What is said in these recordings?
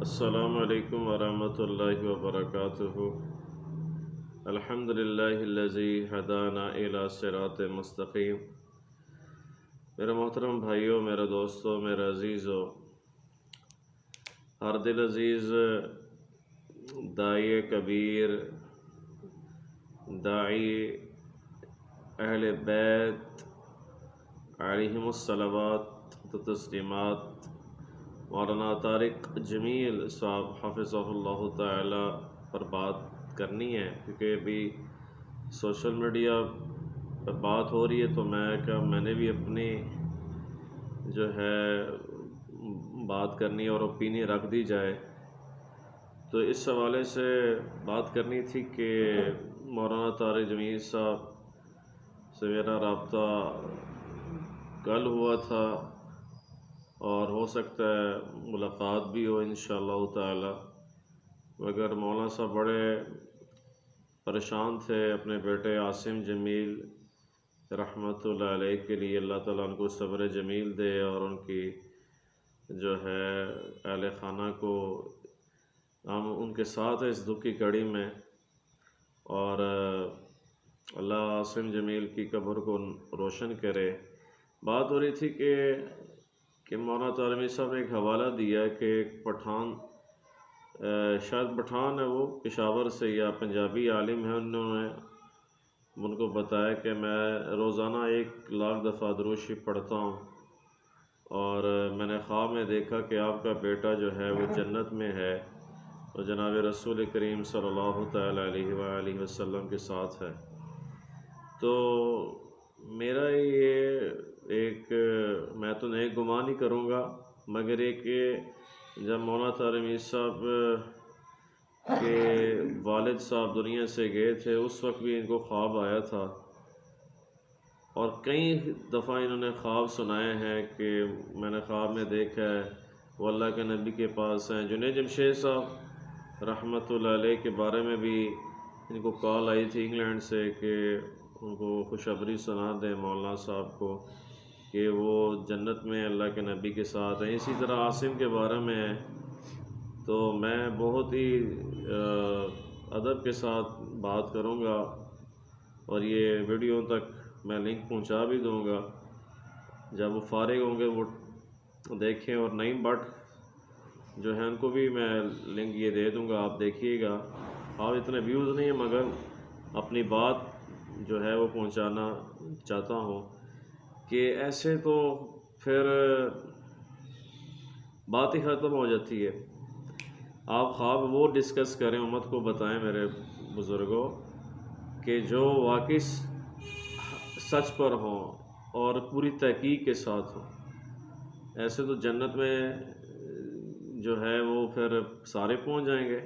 السلام علیکم ورحمۃ اللہ وبرکاتہ۔ الحمدللہ الذی ہدانا الی صراط مستقیم۔ میرے محترم بھائیوں، میرے دوستوں، میرے عزیزو، ہر دل عزیز داعی کبیر، داعی اہل بیت علیہم الصلوات و تسلیمات، مولانا طارق جمیل صاحب حفظہ اللہ تعالی پر بات کرنی ہے، کیونکہ ابھی سوشل میڈیا پہ بات ہو رہی ہے تو میں نے بھی اپنی جو ہے بات کرنی اور اوپینین رکھ دی جائے۔ تو اس حوالے سے بات کرنی تھی کہ مولانا طارق جمیل صاحب سے میرا رابطہ کل ہوا تھا اور ہو سکتا ہے ملاقات بھی ہو انشاءاللہ تعالی، مگر مولانا صاحب بڑے پریشان تھے اپنے بیٹے عاصم جمیل رحمۃ اللہ علیہ کے لیے۔ اللہ تعالیٰ ان کو صبر جمیل دے اور ان کی جو ہے اہل خانہ کو، ہم ان کے ساتھ ہیں اس دکھ کی کڑی میں، اور اللہ عاصم جمیل کی قبر کو روشن کرے۔ بات ہو رہی تھی کہ مولانا طارمی صاحب نے ایک حوالہ دیا کہ ایک پٹھان، شاید پٹھان ہے، وہ پشاور سے یا پنجابی عالم ہے، انہوں نے ان کو بتایا کہ میں روزانہ 1,00,000 دفعہ درود شریف پڑھتا ہوں، اور میں نے خواب میں دیکھا کہ آپ کا بیٹا جو ہے وہ جنت میں ہے اور جناب رسول کریم صلی اللہ تعالیٰ علیہ وآلہ وسلم کے ساتھ ہے۔ تو میرا یہ میں تو نہیں گمان ہی کروں گا، مگر ایک جب مولانا طارمی صاحب کے والد صاحب دنیا سے گئے تھے اس وقت بھی ان کو خواب آیا تھا، اور کئی دفعہ انہوں نے خواب سنائے ہیں کہ میں نے خواب میں دیکھا ہے وہ اللہ کے نبی کے پاس ہیں۔ جنید جمشید صاحب رحمۃ اللہ علیہ کے بارے میں بھی ان کو کال آئی تھی انگلینڈ سے کہ ان کو خوشخبری سنا دیں مولانا صاحب کو کہ وہ جنت میں اللہ کے نبی کے ساتھ ہیں۔ اسی طرح عاصم کے بارے میں ہے، تو میں بہت ہی ادب کے ساتھ بات کروں گا اور یہ ویڈیو تک میں لنک پہنچا بھی دوں گا، جب وہ فارغ ہوں گے وہ دیکھیں، اور نعیم بٹ جو ہے ان کو بھی میں لنک یہ دے دوں گا، آپ دیکھیے گا۔ آپ اتنے ویوز نہیں ہیں مگر اپنی بات جو ہے وہ پہنچانا چاہتا ہوں کہ ایسے تو پھر بات ہی ختم ہو جاتی ہے۔ آپ خواب وہ ڈسکس کریں، امت کو بتائیں میرے بزرگوں، کہ جو واقعی سچ پر ہوں اور پوری تحقیق کے ساتھ ہوں۔ ایسے تو جنت میں جو ہے وہ پھر سارے پہنچ جائیں گے۔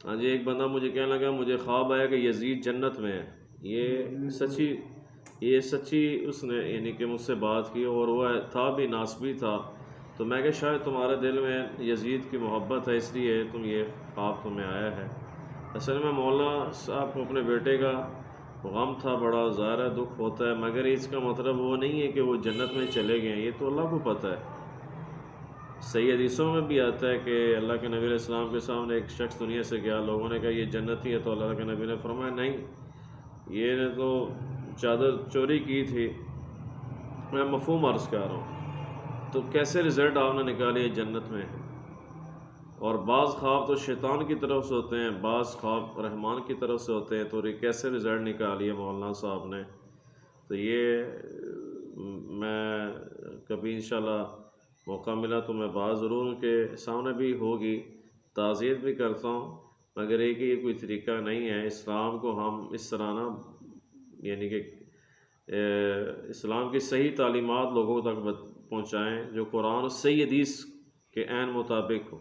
ہاں جی، ایک بندہ مجھے کہنے لگا مجھے خواب آیا کہ یزید جنت میں ہے، یہ سچی اس نے یعنی کہ مجھ سے بات کی، اور وہ تھا بھی ناسبی تھا، تو میں کہ شاید تمہارے دل میں یزید کی محبت ہے اس لیے یہ خواب تمہیں آیا ہے۔ اصل میں مولانا صاحب کو اپنے بیٹے کا غم تھا، بڑا ظاہر ہے دکھ ہوتا ہے، مگر اس کا مطلب وہ نہیں ہے کہ وہ جنت میں چلے گئے، یہ تو اللہ کو پتہ ہے۔ صحیح حدیثوں میں بھی آتا ہے کہ اللہ کے نبی علیہ السلام کے سامنے ایک شخص دنیا سے گیا، لوگوں نے کہا یہ جنتی ہے، تو اللہ کے نبی نے فرمایا نہیں، یہ نے تو چادر چوری کی تھی، میں مفہوم عرض کر رہا ہوں۔ تو کیسے رزلٹ آپ نے نکالی جنت میں؟ اور بعض خواب تو شیطان کی طرف سے ہوتے ہیں، بعض خواب رحمان کی طرف سے ہوتے ہیں، تو یہ کیسے رزلٹ نکالی ہے مولانا صاحب نے؟ تو یہ میں کبھی انشاءاللہ موقع ملا تو میں بات ضرور ان کے سامنے بھی ہوگی، تعزیت بھی کرتا ہوں، مگر ایک یہ کوئی طریقہ نہیں ہے۔ اسلام کو ہم اس طرح نہ، یعنی کہ اسلام کی صحیح تعلیمات لوگوں تک پہنچائیں جو قرآن اور صحیح حدیث کے عین مطابق ہو۔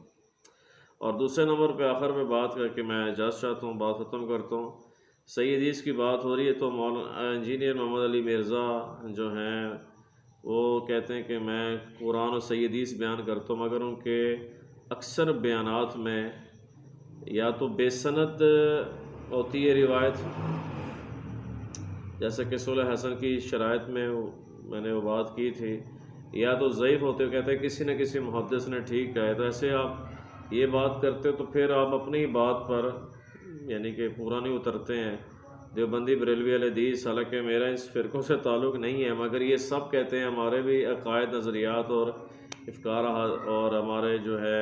اور دوسرے نمبر پہ آخر میں بات کر کے میں اجازت چاہتا ہوں، بات ختم کرتا ہوں۔ صحیح حدیث کی بات ہو رہی ہے تو مولانا انجینئر محمد علی مرزا جو ہیں وہ کہتے ہیں کہ میں قرآن اور صحیح حدیث بیان کرتا ہوں، مگر ان کے اکثر بیانات میں یا تو بے سند ہوتی ہے روایت، جیسے کہ صلح حسن کی شرائط میں نے وہ بات کی تھی یا تو ضعیف ہوتے ہو، کہتے ہیں کسی نہ کسی محدث نے ٹھیک کہا ہے، تو ایسے آپ یہ بات کرتے ہو تو پھر آپ اپنی بات پر یعنی کہ پورا نہیں اترتے ہیں۔ دیوبندی بریلوی اہل حدیث، حالانکہ میرا اس فرقوں سے تعلق نہیں ہے، مگر یہ سب کہتے ہیں ہمارے بھی عقائد، نظریات اور افکار اور ہمارے جو ہے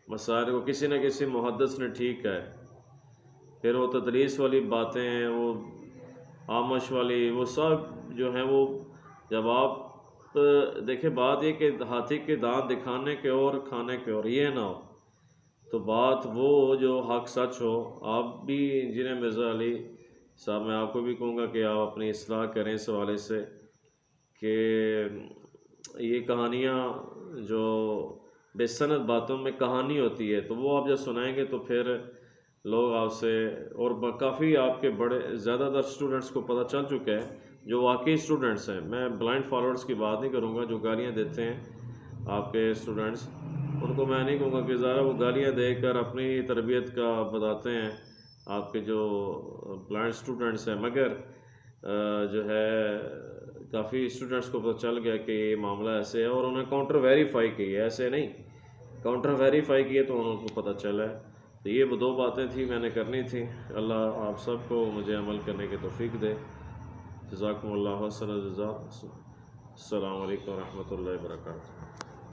مسائل کو کسی نہ کسی محدث نے ٹھیک ہے۔ پھر وہ تدریس والی باتیں ہیں، وہ آمش والی، وہ سب جو ہیں وہ جب آپ دیکھیں بات یہ کہ ہاتھی کے دانت دکھانے کے اور کھانے کے اور یہ نہ ہو تو بات وہ ہو جو حق سچ ہو۔ آپ بھی انجینئر مرزا علی صاحب، میں آپ کو بھی کہوں گا کہ آپ اپنی اصلاح کریں اس حوالے سے کہ یہ کہانیاں جو بے سند باتوں میں کہانی ہوتی ہے تو وہ آپ جب سنائیں گے تو پھر لوگ آپ سے، اور کافی آپ کے بڑے زیادہ تر اسٹوڈنٹس کو پتہ چل چکا ہے جو واقعی اسٹوڈنٹس ہیں، میں بلائنڈ فالوورز کی بات نہیں کروں گا، جو گالیاں دیتے ہیں آپ کے اسٹوڈنٹس، ان کو میں نہیں کہوں گا کہ ذرا وہ گالیاں دے کر اپنی تربیت کا بتاتے ہیں آپ کے جو بلائنڈ اسٹوڈنٹس ہیں، مگر جو ہے کافی اسٹوڈنٹس کو پتہ چل گیا کہ یہ معاملہ ایسے ہے اور انہیں کاؤنٹر ویریفائی کی ہے، ایسے نہیں، کاؤنٹر ویریفائی کیے تو ان کو پتہ چلا ہے۔ تو یہ دو باتیں تھیں میں نے کرنی تھیں، اللہ آپ سب کو مجھے عمل کرنے کی توفیق دے۔ جزاکم اللہ حسن الجزا۔ السلام علیکم ورحمۃ اللہ وبرکاتہ۔